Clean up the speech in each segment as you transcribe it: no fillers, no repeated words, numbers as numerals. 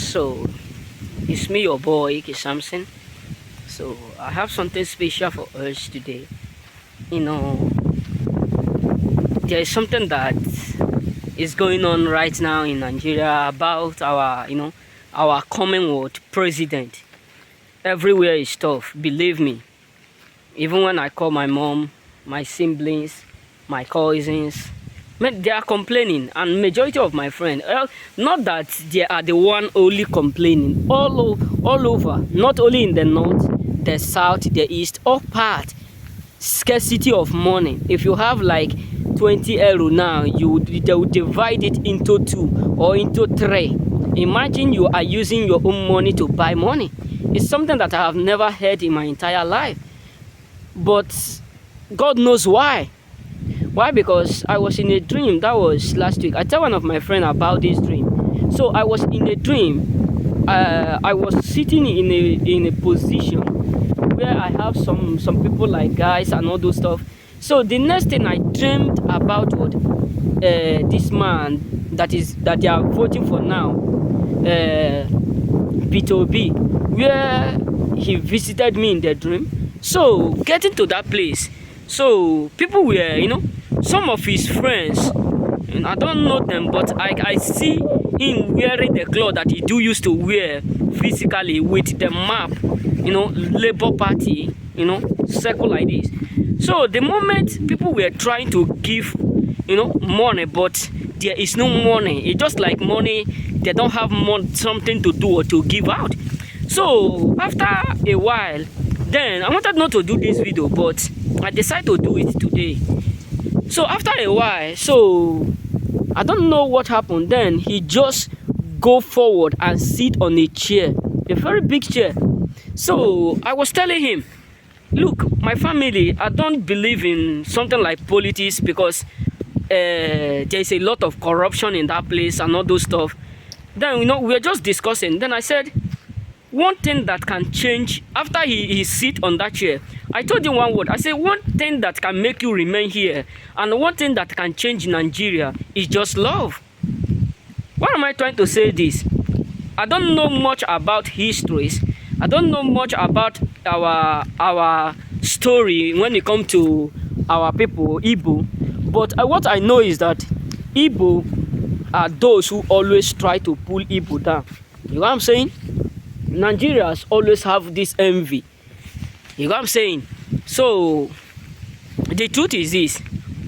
So it's me, your boy, Samson. So I have something special for us today. You know, there is something that is going on right now in Nigeria about our Commonwealth president. Everywhere is tough, believe me. Even when I call my mom, my siblings, my cousins, they are complaining, and majority of my friends, not that they are the one only complaining, all over, not only in the north, the south, the east, all part, scarcity of money. If you have like 20 euro now, they will divide it into 2 or into 3. Imagine you are using your own money to buy money. It's something that I have never heard in my entire life, but God knows why. Why? Because I was in a dream. That was last week. I tell one of my friends about this dream. So I was in a dream. I was sitting in a position where I have some people like guys and all those stuff. So the next thing I dreamed about what this man that they are voting for now, Peter B, where he visited me in the dream. So getting to that place, so people were, some of his friends, and I don't know them, but I see him wearing the clothes that he used to wear physically with the map, Labour Party, circle like this. So the moment people were trying to give, money, but there is no money. It's just like money, they don't have something to do or to give out. So after a while, then I wanted not to do this video, but I decided to do it today. So after a while, so I don't know what happened. Then he just go forward and sit on a chair, a very big chair. So I was telling him, look, my family, I don't believe in something like politics because there is a lot of corruption in that place and all those stuff. Then we were just discussing. Then I said, one thing that can change after he sit on that chair, I told him one word. I said, one thing that can make you remain here and one thing that can change Nigeria is just love. Why am I trying to say this? I don't know much about histories. I don't know much about our story when it comes to our people, Igbo. But what I know is that Igbo are those who always try to pull Igbo down. You know what I'm saying? Nigerians always have this envy. You know what I'm saying? So the truth is this: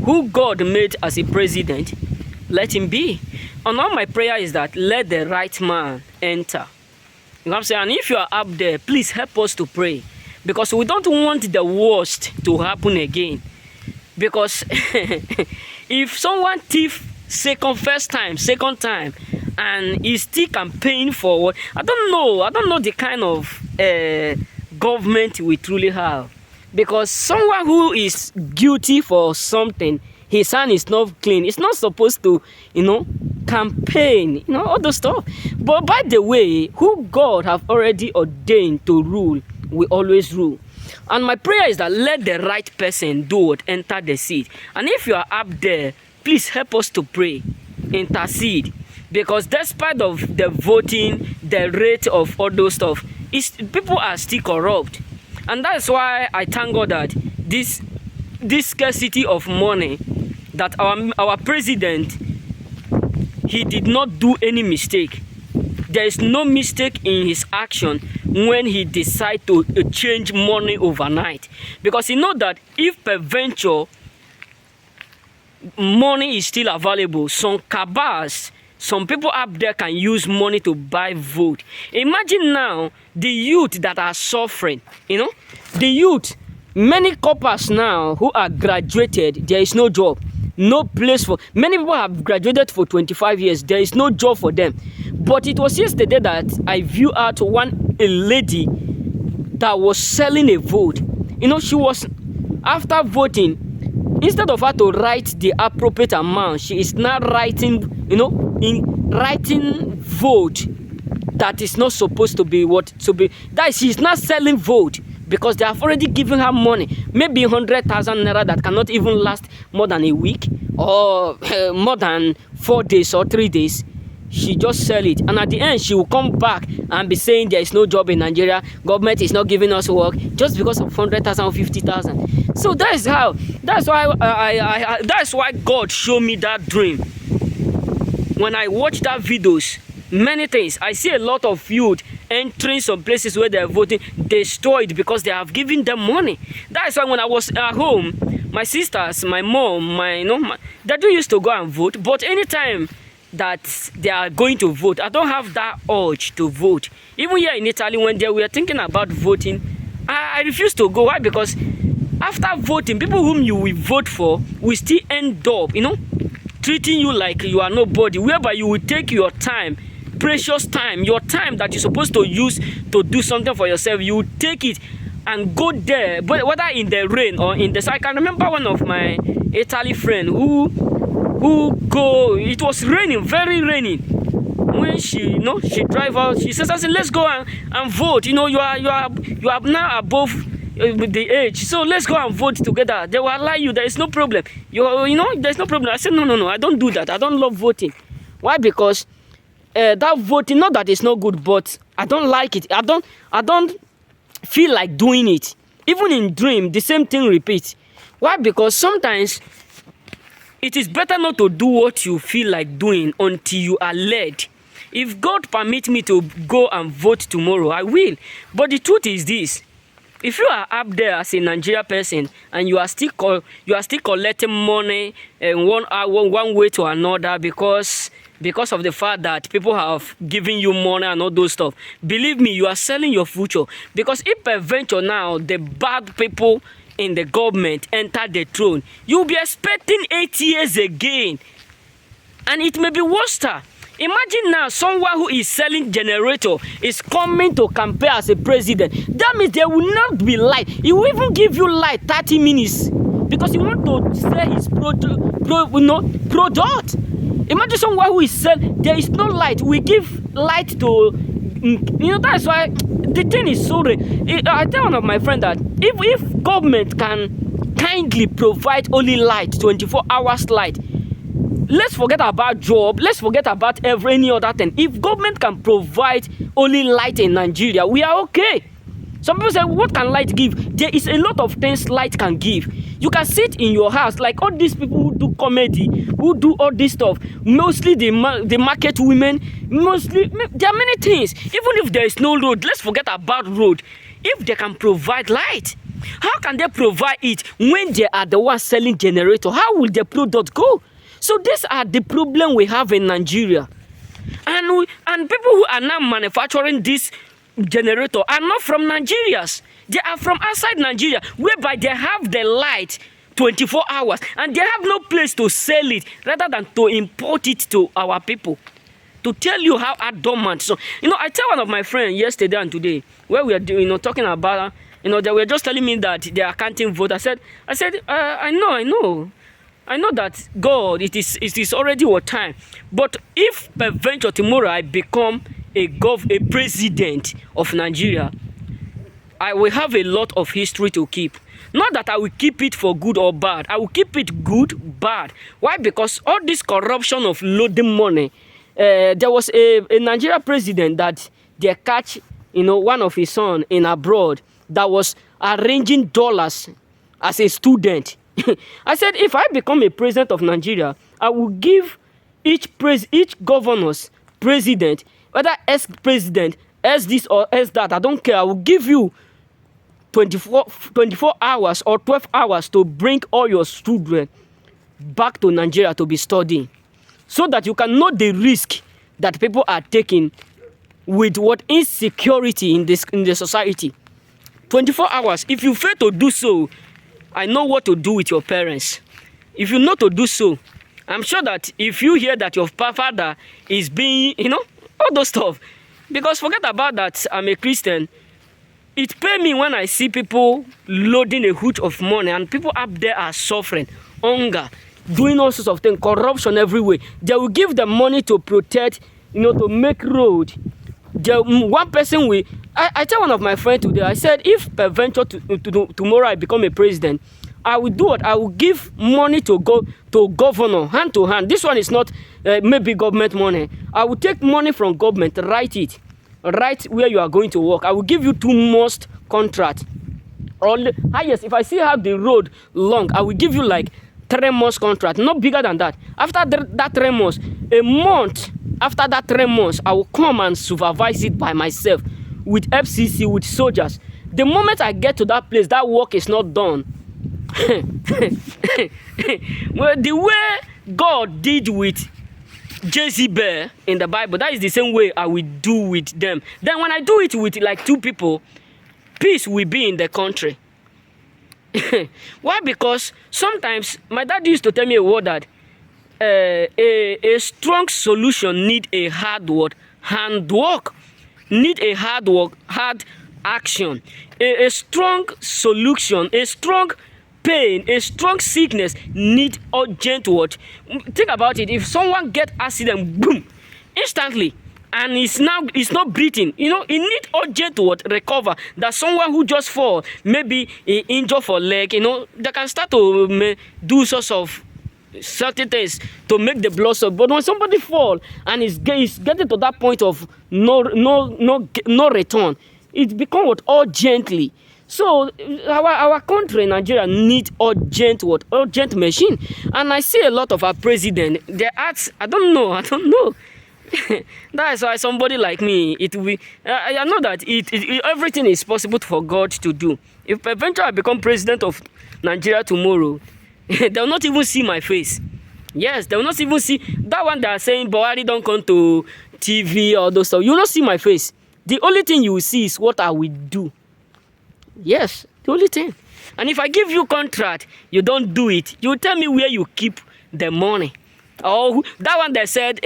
who God made as a president, let him be. And all my prayer is that let the right man enter. You know what I'm saying? And if you are up there, please help us to pray, because we don't want the worst to happen again. Because if someone thief first time, second time, and is still campaigning forward, I don't know the kind of government we truly have. Because someone who is guilty for something, his hand is not clean, it's not supposed to, campaign, all those stuff. But by the way, who God have already ordained to rule, will always rule. And my prayer is that let the right person do it, enter the seat. And if you are up there, please help us to pray, intercede. Because despite of the voting, the rate of all those stuff, people are still corrupt. And that's why I thank God that this scarcity of money, that our president, he did not do any mistake. There is no mistake in his action when he decide to change money overnight. Because he know that if peradventure money is still available, some cabals, some people up there can use money to buy vote. Imagine now the youth that are suffering, the youth, many coppers now who are graduated, there is no job, no place for. Many people have graduated for 25 years, there is no job for them. But it was yesterday that I viewed out a lady that was selling a vote. She was, after voting, instead of her to write the appropriate amount, she is now writing, writing vote that is not supposed to be what to be. That she is not selling vote because they have already given her money, maybe 100,000 naira that cannot even last more than a week or more than 4 days or 3 days. she just sell it, and at the end she will come back and be saying there is no job in Nigeria, government is not giving us work, just because of 100,000 or 50,000. So that's why God showed me that dream. When I watch that videos, many things, I see a lot of youth entering some places where they're voting destroyed because they have given them money. That's why when I was at home, my sisters, my mom, they do used to go and vote, but anytime that they are going to vote, I don't have that urge to vote. Even here in Italy, when they were thinking about voting, I refuse to go. Why? Because after voting, people whom you will vote for will still end up, treating you like you are nobody, whereby you will take your time, precious time, your time that you're supposed to use to do something for yourself, you will take it and go there, but whether in the rain or in the sun. I can remember one of my Italy friend who it was raining, very raining. When she drive out, she says, let's go and vote. You are now above the age, so let's go and vote together. They will allow you, there is no problem. There's no problem. I said, no, I don't do that. I don't love voting. Why? Because that voting, not that it's not good, but I don't like it. I don't feel like doing it. Even in dream, the same thing repeats. Why? Because sometimes it is better not to do what you feel like doing until you are led. If God permits me to go and vote tomorrow, I will. But the truth is this: if you are up there as a Nigeria person and you are still collecting money one way to another because of the fact that people have given you money and all those stuff, believe me, you are selling your future. Because if peradventure now the bad people in the government enter the throne, you'll be expecting 8 years again, and it may be worse. Imagine now someone who is selling generator is coming to campaign as a president. That means there will not be light. He will even give you light 30 minutes because he want to sell his product. Imagine someone who is selling, there is no light. We give light to, that's why the thing is so real. I tell one of my friends that if government can kindly provide only light, 24 hours light, let's forget about job, let's forget about any other thing. If government can provide only light in Nigeria, we are okay. Some people say, what can light give? There is a lot of things light can give. You can sit in your house, like all these people who do comedy, who do all this stuff, mostly the market women, mostly, there are many things. Even if there is no road, let's forget about road. If they can provide light, how can they provide it when they are the ones selling generator? How will the product go? So these are the problem we have in Nigeria. And people who are now manufacturing this generator are not from Nigerians. They are from outside Nigeria, whereby they have the light 24 hours and they have no place to sell it rather than to import it to our people. To tell you how adamant. So, I tell one of my friends yesterday and today, where we are talking about, they were just telling me that they are counting vote. I said, I know that God, it is already your time. But if peradventure tomorrow I become a president of Nigeria, I will have a lot of history to keep. Not that I will keep it for good or bad. I will keep it good, bad. Why? Because all this corruption of loading money. There was a Nigeria president that they catch, one of his son in abroad that was arranging dollars as a student. I said, if I become a president of Nigeria, I will give each governor's president, whether ex-president, as this or as that, I don't care, I will give you 24 hours or 12 hours to bring all your children back to Nigeria to be studying, so that you can know the risk that people are taking with what insecurity in the society. 24 hours. If you fail to do so, I know what to do with your parents. If you know to do so, I'm sure that if you hear that your father is being, all those stuff, because forget about that, I'm a Christian. It pains me when I see people loading a huge of money and people up there are suffering, hunger, doing all sorts of things, corruption everywhere. They will give them money to protect, to make road. One person will. I tell one of my friends today, I said, if peradventure tomorrow I become a president, I will do what? I will give money to go to governor, hand to hand. This one is not maybe government money. I will take money from government, write it, write where you are going to work. I will give you 2 months contract. Or highest, if I see how the road long, I will give you like 3 months contract, not bigger than that. After that 3 months, a month after that 3 months, I will come and supervise it by myself with FCC, with soldiers. The moment I get to that place, that work is not done. Well, the way God did with Jezebel in the Bible, that is the same way I will do with them. Then when I do it with like 2 people, peace will be in the country. Why? Because sometimes my dad used to tell me a word that a strong solution need a hard word, handwork, need a hard work, hard action. A strong solution, a strong pain, a strong sickness need urgent word. Think about it. If someone get accident, boom, instantly, and it's not breathing, you know, it need urgent word recover. That someone who just fall, maybe injured for leg, you know, they can start to do sorts of certain things to make the blood stop. But when somebody fall and is getting to that point of no return, it become what? Urgently. So our country, Nigeria, need urgent what? Urgent machine. And I see a lot of our president, they ask, I don't know. That is why somebody like me, it will. I know that everything is possible for God to do. If eventually I become president of Nigeria tomorrow, they will not even see my face. Yes, they will not even see that one. They are saying Buhari don't come to TV or those stuff. You will not see my face. The only thing you will see is what I will do. Yes, the only thing. And if I give you contract, you don't do it, you tell me where you keep the money. Oh, that one that said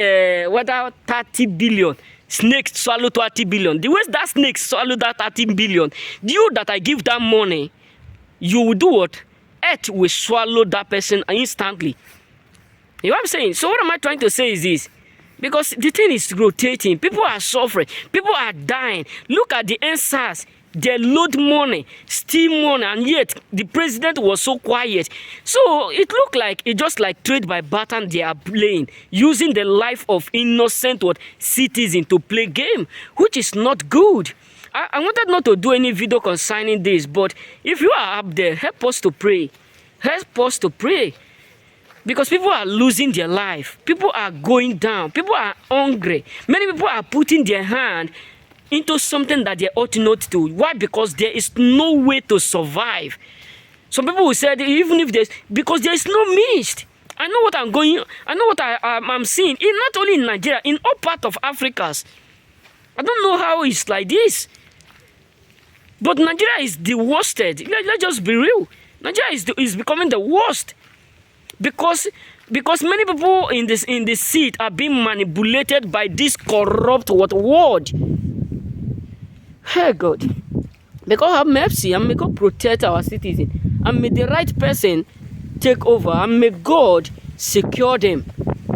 whether 30 billion, snake swallow 30 billion. The way that snake swallow that 30 billion, you that I give that money, you will do what? Earth will swallow that person instantly. You know what I'm saying? So what am I trying to say is this? Because the thing is rotating. People are suffering. People are dying. Look at the NSAS. They load money, steal money, and yet the president was so quiet. So it looked like it just like trade by barter they are playing, using the life of innocent citizen to play game, which is not good. I wanted not to do any video concerning this, but if you are up there, help us to pray. Help us to pray. Because people are losing their life. People are going down. People are hungry. Many people are putting their hand into something that they ought not to. Why? Because there is no way to survive. Some people will say even if there's, because there is no means. I know what I'm I'm seeing. Not only in Nigeria, in all parts of Africa. I don't know how it's like this. But Nigeria is the worst. Let's just be real. Nigeria is becoming the worst. Because many people in the seat are being manipulated by this corrupt word. Hey God, may God have mercy and may God protect our citizens, and may the right person take over, and may God secure them.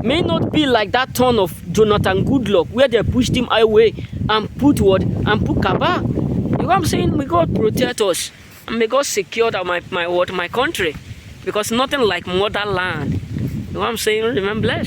May not be like that turn of Jonathan Goodluck where they pushed him away and put Kaba. You know what I'm saying? May God protect us and may God secure my country, because nothing like motherland. You know what I'm saying? Remember blessed.